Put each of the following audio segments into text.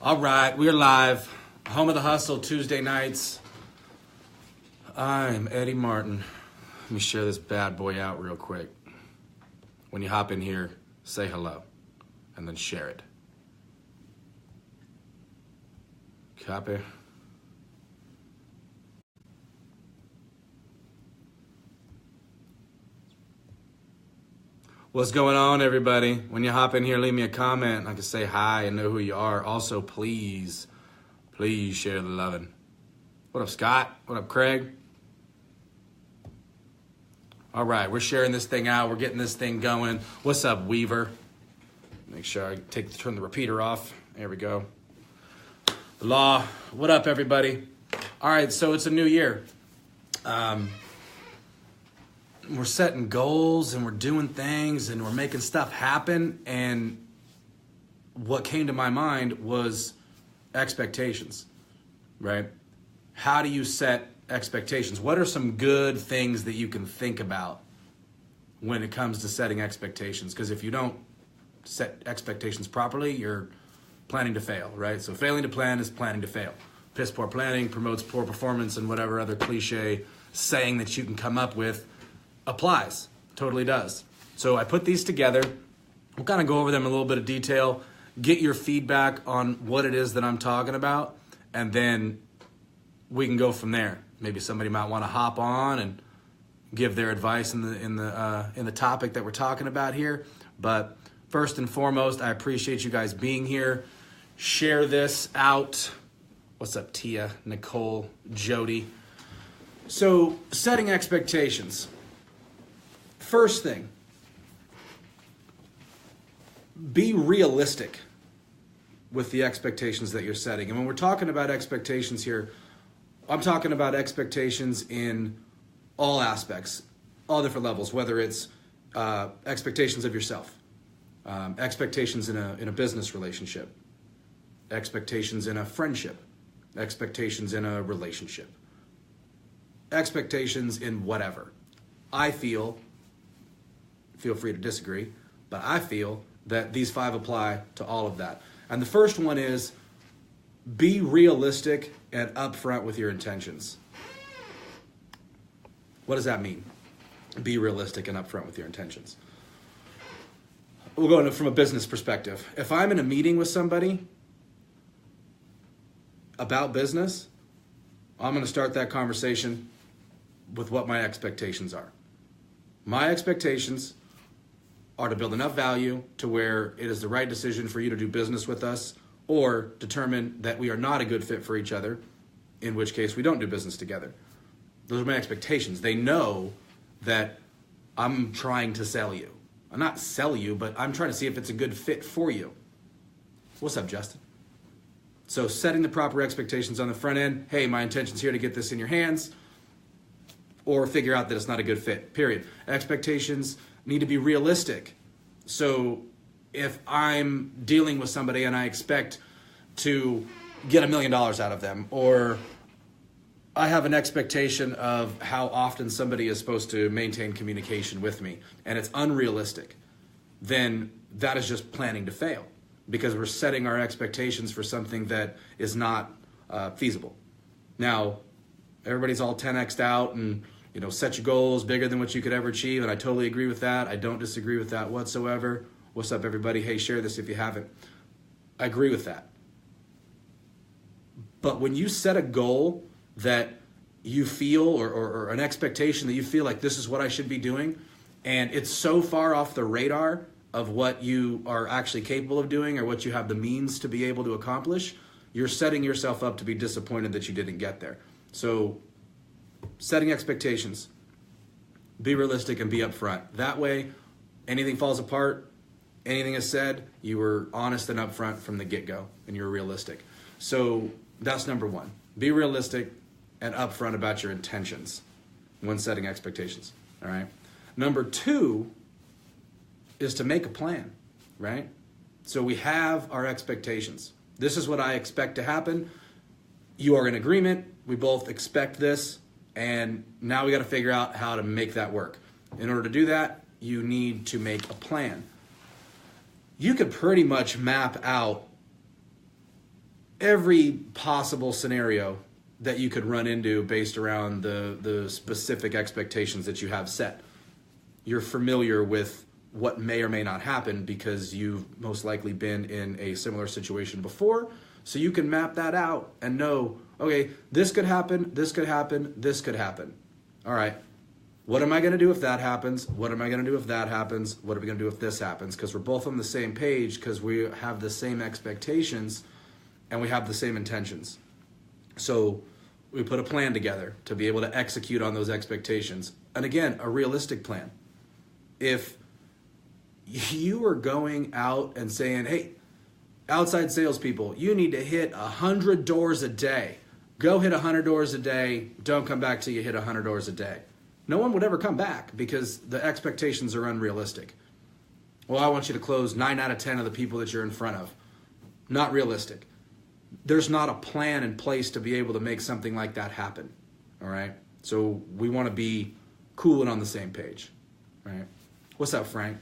All right, we're live. Home of the Hustle, Tuesday nights. I'm Eddie Martin. Let me share this bad boy out real quick. When you hop in here, say hello and then share it. Copy. What's going on, everybody? When you hop in here, leave me a comment. I can say hi and know who you are. Also, please share the loving. What up, Scott? What up, Craig? All right, we're sharing this thing out. We're getting this thing going. What's up, Weaver? Make sure I turn the repeater off. There we go. The Law. What up, everybody? All right, so it's a new year. We're setting goals and we're doing things and we're making stuff happen. And what came to my mind was expectations, right? How do you set expectations? What are some good things that you can think about when it comes to setting expectations? Because if you don't set expectations properly, you're planning to fail, right? So failing to plan is planning to fail. Piss poor planning promotes poor performance, and whatever other cliche saying that you can come up with applies, totally does. So I put these together. We'll kind of go over them in a little bit of detail, get your feedback on what it is that I'm talking about, and then we can go from there. Maybe somebody might want to hop on and give their advice in the topic that we're talking about here. But first and foremost, I appreciate you guys being here. Share this out. What's up, Tia, Nicole, Jody? So setting expectations. First thing, be realistic with the expectations that you're setting. And when we're talking about expectations here, I'm talking about expectations in all aspects, all different levels, whether it's expectations of yourself, expectations in a business relationship, expectations in a friendship, expectations in a relationship, expectations in whatever. I feel free to disagree, but I feel that these 5 apply to all of that. And the first one is be realistic and upfront with your intentions. What does that mean? Be realistic and upfront with your intentions. We'll go into from a business perspective. If I'm in a meeting with somebody about business, I'm going to start that conversation with what my expectations are. My expectations are to build enough value to where it is the right decision for you to do business with us, or determine that we are not a good fit for each other, in which case we don't do business together. Those are my expectations. They know that I'm trying to sell you. I'm not sell you, but I'm trying to see if it's a good fit for you. What's up, Justin? So setting the proper expectations on the front end. Hey, my intention's here to get this in your hands, or figure out that it's not a good fit, period. Expectations need to be realistic. So if I'm dealing with somebody and I expect to get $1 million out of them, or I have an expectation of how often somebody is supposed to maintain communication with me, and it's unrealistic, then that is just planning to fail, because we're setting our expectations for something that is not feasible. Now, everybody's all 10x'd out and set your goals bigger than what you could ever achieve, and I totally agree with that. I don't disagree with that whatsoever. What's up, everybody? Hey, share this if you haven't. I agree with that. But when you set a goal that you feel, or an expectation that you feel like this is what I should be doing, and it's so far off the radar of what you are actually capable of doing or what you have the means to be able to accomplish, you're setting yourself up to be disappointed that you didn't get there. So setting expectations, be realistic and be upfront. That way, anything falls apart, anything is said, you were honest and upfront from the get-go, and you're realistic. So that's number 1. Be realistic and upfront about your intentions when setting expectations, all right? Number 2 is to make a plan, right? So we have our expectations. This is what I expect to happen. You are in agreement. We both expect this. And now we got to figure out how to make that work. In order to do that, you need to make a plan. You could pretty much map out every possible scenario that you could run into based around the specific expectations that you have set. You're familiar with what may or may not happen because you've most likely been in a similar situation before. So you can map that out and know, okay, this could happen, this could happen, this could happen. All right, what am I going to do if that happens? What am I going to do if that happens? What are we going to do if this happens? Because we're both on the same page, because we have the same expectations and we have the same intentions. So we put a plan together to be able to execute on those expectations. And again, a realistic plan. If you are going out and saying, hey, outside salespeople, you need to hit 100 doors a day. Go hit 100 doors a day. Don't come back till you hit 100 doors a day. No one would ever come back because the expectations are unrealistic. Well, I want you to close 9 out of 10 of the people that you're in front of. Not realistic. There's not a plan in place to be able to make something like that happen. All right? So we want to be cool and on the same page. All right? What's up, Frank?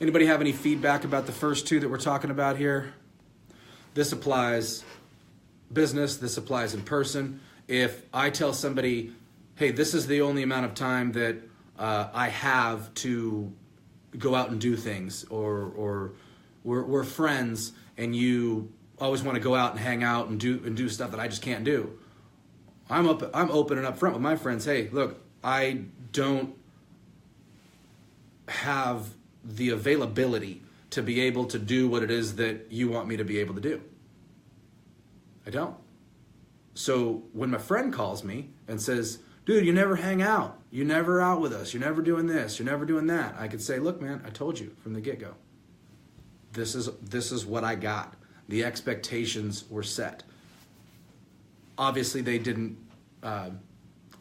Anybody have any feedback about the first two that we're talking about here? This applies business, this applies in person. If I tell somebody, hey, this is the only amount of time that I have to go out and do things, or we're friends and you always want to go out and hang out and do stuff that I just can't do. I'm open and upfront with my friends. Hey, look, I don't have the availability to be able to do what it is that you want me to be able to do. I don't. So when my friend calls me and says, dude, you never hang out. You're never out with us. You're never doing this. You're never doing that. I could say, look, man, I told you from the get-go. This is what I got. The expectations were set. Obviously, they didn't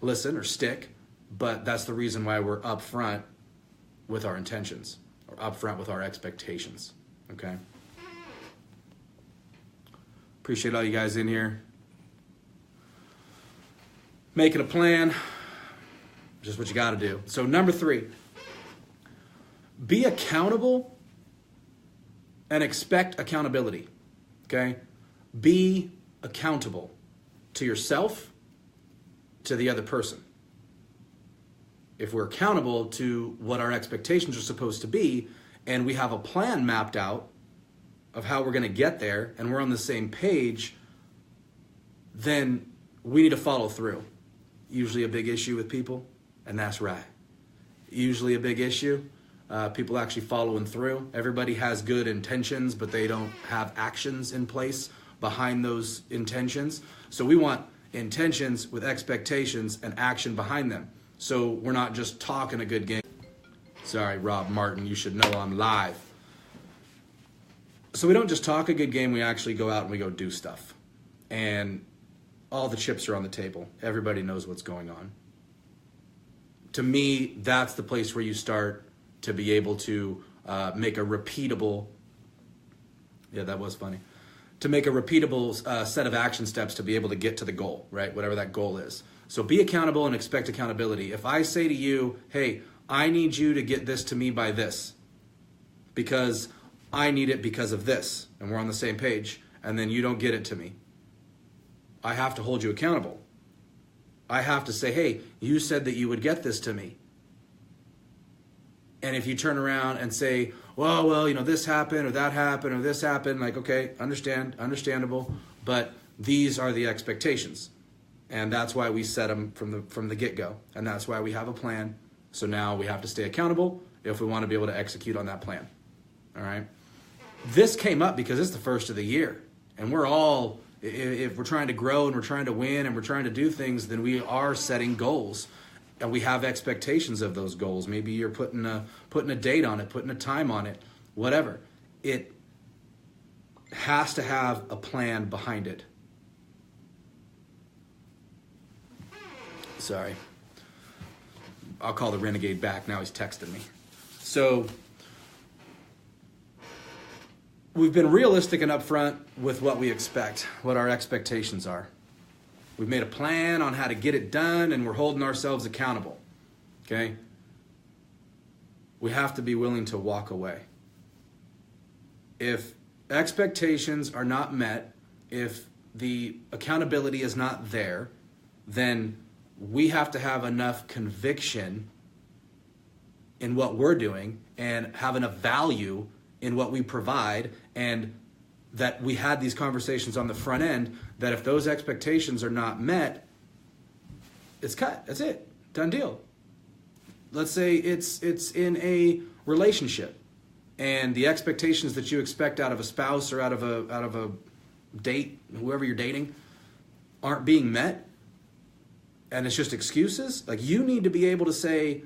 listen or stick, but that's the reason why we're upfront with our intentions, or upfront with our expectations. Okay? Appreciate all you guys in here. Making a plan, just what you got to do. So number 3, be accountable and expect accountability. Okay? Be accountable to yourself, to the other person. If we're accountable to what our expectations are supposed to be, and we have a plan mapped out of how we're going to get there, and we're on the same page, then we need to follow through. Usually a big issue with people, and that's right. Usually a big issue, people actually following through. Everybody has good intentions, but they don't have actions in place behind those intentions. So we want intentions with expectations and action behind them. So we're not just talking a good game. Sorry, Rob Martin, you should know I'm live. So we don't just talk a good game, we actually go out and we go do stuff. And all the chips are on the table. Everybody knows what's going on. To me, that's the place where you start to be able to make a repeatable, yeah, that was funny, to make a repeatable set of action steps to be able to get to the goal, right? Whatever that goal is. So be accountable and expect accountability. If I say to you, hey, I need you to get this to me by this, because I need it because of this, and we're on the same page, and then you don't get it to me, I have to hold you accountable. I have to say, hey, you said that you would get this to me. And if you turn around and say, well, you know, this happened or that happened or this happened, like, okay, understandable, but these are the expectations. And that's why we set them from the get-go. And that's why we have a plan. So now we have to stay accountable if we want to be able to execute on that plan. All right? This came up because it's the first of the year. And we're all, if we're trying to grow and we're trying to win and we're trying to do things, then we are setting goals. And we have expectations of those goals. Maybe you're putting a date on it, putting a time on it, whatever. It has to have a plan behind it. Sorry. I'll call the renegade back. Now he's texting me. So we've been realistic and upfront with what we expect, what our expectations are. We've made a plan on how to get it done, and we're holding ourselves accountable. Okay? We have to be willing to walk away. If expectations are not met, if the accountability is not there, then we have to have enough conviction in what we're doing and have enough value in what we provide, and that we had these conversations on the front end, that if those expectations are not met, it's cut. That's it. Done deal. Let's say it's in a relationship, and the expectations that you expect out of a spouse or out of a date, whoever you're dating, aren't being met, and it's just excuses. Like, you need to be able to say,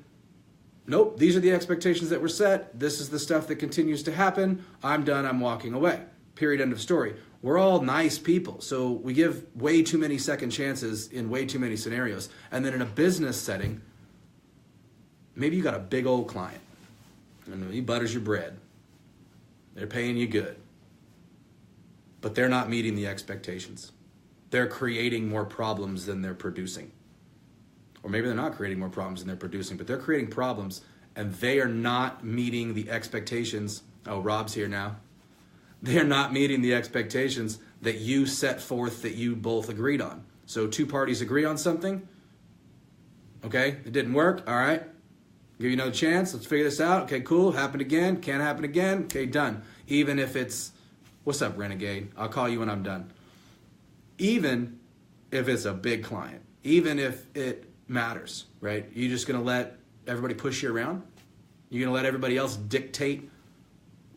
nope, these are the expectations that were set. This is the stuff that continues to happen. I'm done. I'm walking away. Period. End of story. We're all nice people, so we give way too many second chances in way too many scenarios. And then in a business setting, maybe you got a big old client, and he butters your bread. They're paying you good, but they're not meeting the expectations. They're creating more problems than they're producing. Or maybe they're not creating more problems than they're producing, but they're creating problems, and they are not meeting the expectations. Oh, Rob's here now. They're not meeting the expectations that you set forth, that you both agreed on. So two parties agree on something. Okay, it didn't work. All right, give you another chance. Let's figure this out. Okay, cool. Happened again. Can't happen again. Okay, done. Even if it's, what's up, renegade? I'll call you when I'm done. Even if it's a big client, even if it matters, right? You just gonna let everybody push you around? You're gonna let everybody else dictate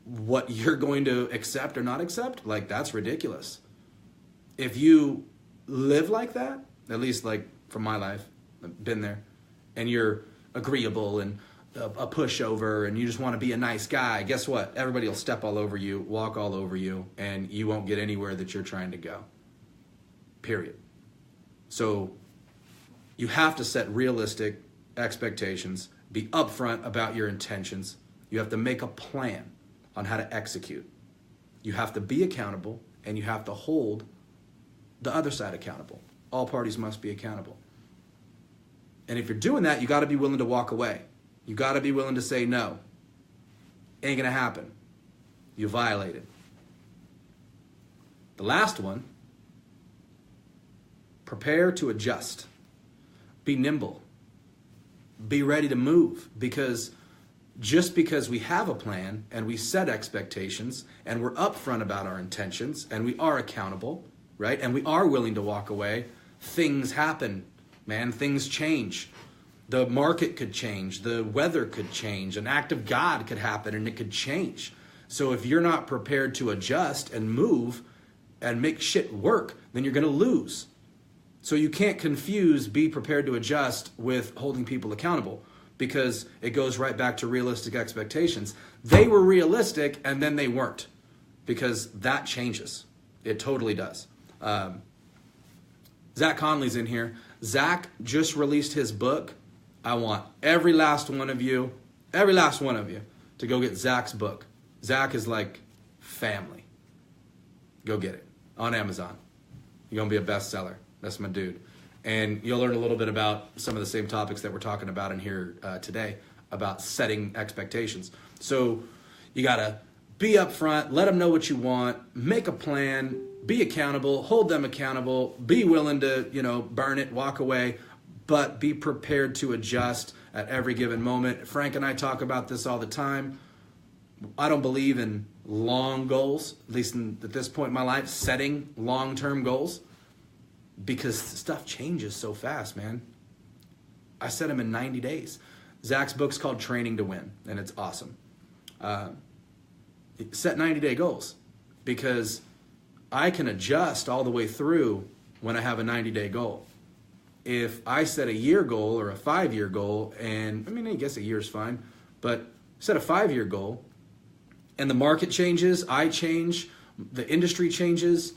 what you're going to accept or not accept? Like, that's ridiculous. If you live like that, at least like from my life, I've been there, and you're agreeable and a pushover and you just want to be a nice guy, guess what? Everybody will step all over you, walk all over you, and you won't get anywhere that you're trying to go. Period. So you have to set realistic expectations, be upfront about your intentions. You have to make a plan on how to execute. You have to be accountable, and you have to hold the other side accountable. All parties must be accountable. And if you're doing that, you got to be willing to walk away. You got to be willing to say no. Ain't gonna happen. You violated. The last one, prepare to adjust. Be nimble. Be ready to move, because just because we have a plan and we set expectations and we're upfront about our intentions and we are accountable, right? And we are willing to walk away, things happen, man. Things change. The market could change. The weather could change. An act of God could happen and it could change. So if you're not prepared to adjust and move and make shit work, then you're going to lose. So you can't confuse be prepared to adjust with holding people accountable, because it goes right back to realistic expectations. They were realistic and then they weren't, because that changes. It totally does. Zach Conley's in here. Zach just released his book. I want every last one of you to go get Zach's book. Zach is like family. Go get it on Amazon. You're going to be a bestseller. That's my dude. And you'll learn a little bit about some of the same topics that we're talking about in here today, about setting expectations. So you got to be upfront, let them know what you want, make a plan, be accountable, hold them accountable, be willing to, burn it, walk away, but be prepared to adjust at every given moment. Frank and I talk about this all the time. I don't believe in long goals, at least at this point in my life, setting long-term goals, because stuff changes so fast, man. I set them in 90 days. Zach's book's called Training to Win, and it's awesome. Set 90-day goals, because I can adjust all the way through when I have a 90-day goal. If I set a year goal or a 5-year goal, and I guess a year's fine, but set a 5-year goal, and the market changes, I change, the industry changes,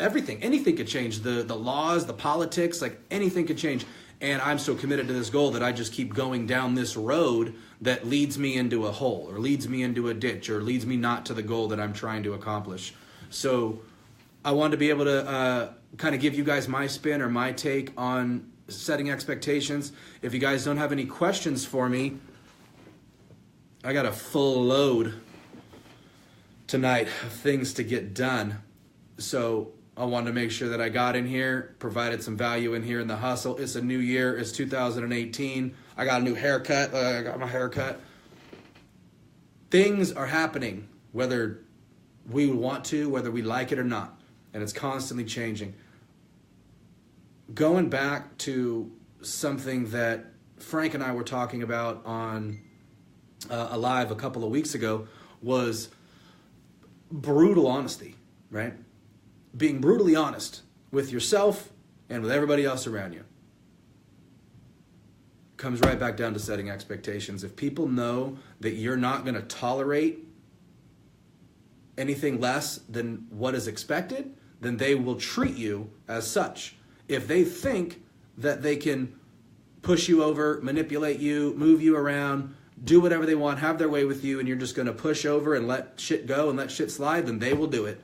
anything could change, the laws, the politics, like anything could change. And I'm so committed to this goal that I just keep going down this road that leads me into a hole or leads me into a ditch or leads me not to the goal that I'm trying to accomplish. So I wanted to be able to kind of give you guys my spin or my take on setting expectations. If you guys don't have any questions for me, I got a full load tonight of things to get done. So I wanted to make sure that I got in here, provided some value in here in the hustle. It's a new year. It's 2018. I got a new haircut. I got my haircut. Things are happening, whether we want to, whether we like it or not. And it's constantly changing. Going back to something that Frank and I were talking about on a live a couple of weeks ago was brutal honesty, right? Being brutally honest with yourself and with everybody else around you. Comes right back down to setting expectations. If people know that you're not going to tolerate anything less than what is expected, then they will treat you as such. If they think that they can push you over, manipulate you, move you around, do whatever they want, have their way with you, and you're just going to push over and let shit go and let shit slide, then they will do it.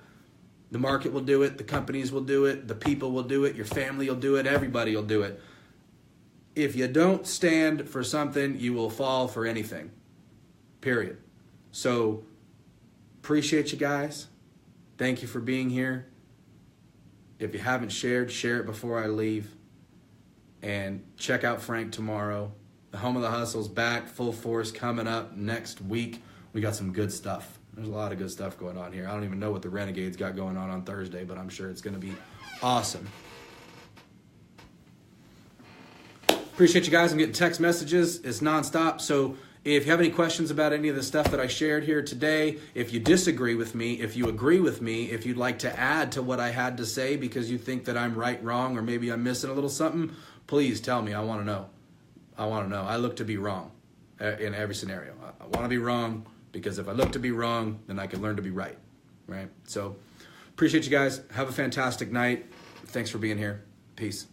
The market will do it. The companies will do it. The people will do it. Your family will do it. Everybody will do it. If you don't stand for something, you will fall for anything. Period. So, appreciate you guys. Thank you for being here. If you haven't shared, share it before I leave. And check out Frank tomorrow. The Home of the Hustle's back, full force, coming up next week. We got some good stuff. There's a lot of good stuff going on here. I don't even know what the Renegades got going on Thursday, but I'm sure it's going to be awesome. Appreciate you guys. I'm getting text messages. It's nonstop. So if you have any questions about any of the stuff that I shared here today, if you disagree with me, if you agree with me, if you'd like to add to what I had to say because you think that I'm right, wrong, or maybe I'm missing a little something, please tell me. I want to know. I want to know. I look to be wrong in every scenario. I want to be wrong because if I look to be wrong, then I can learn to be right. Right? So appreciate you guys. Have a fantastic night. Thanks for being here. Peace.